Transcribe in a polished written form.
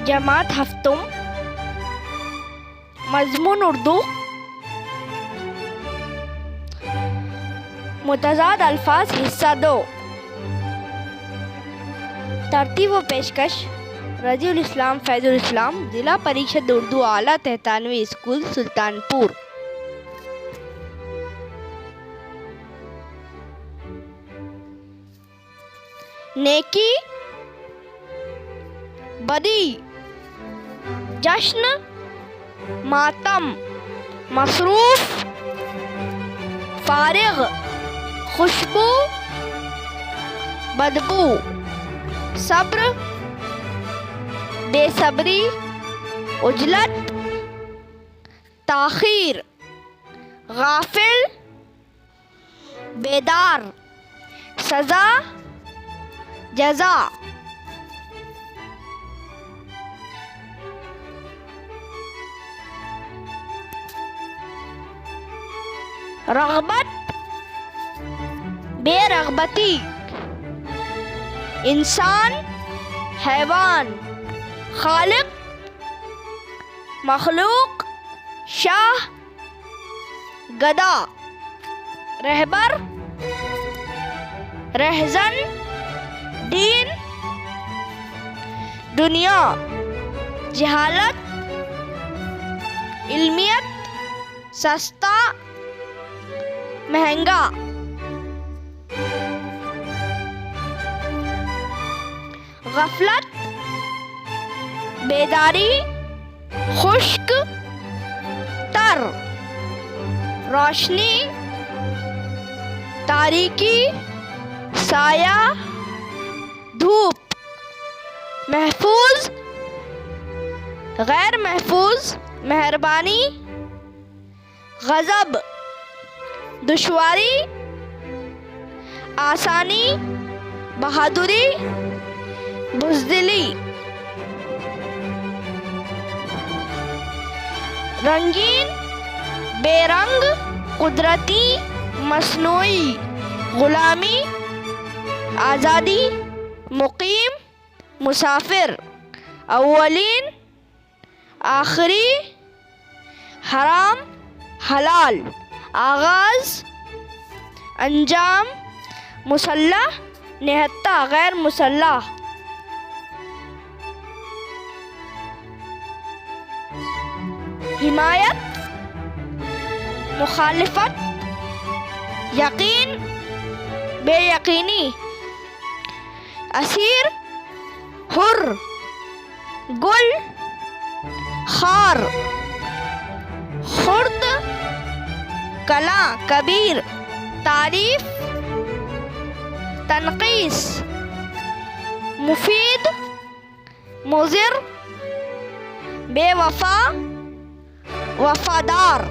جماعت ہفتم مضمون اردو متضاد الفاظ حصہ 2 ترتیب و پیشکش رضی الاسلام فیض الاسلام ضلع پریشد اردو اعلیٰ تحتانوی اسکول سلطانپور. نیکی بدی جشن ماتم مصروف فارغ خوشبو بدبو صبر بے صبری عجلت تاخیر غافل بیدار سزا جزا. رغبت بے رغبتی انسان حیوان خالق مخلوق شاہ گدا رہبر رہزن دین دنیا جہالت علمیت سستا مہنگا. غفلت بیداری خشک تر روشنی تاریکی سایہ دھوپ محفوظ غیر محفوظ مہربانی غضب دشواری آسانی بہادری بزدلی. رنگین بے رنگ قدرتی مصنوعی غلامی آزادی مقیم مسافر اولین آخری حرام حلال آغاز انجام مسلح نہتہ غیر مسلح. حمایت مخالفت یقین بے یقینی اسیر حر گل خار خرد کلاں کبیر تعریف تنقیص مفید مضر بے وفا وفادار.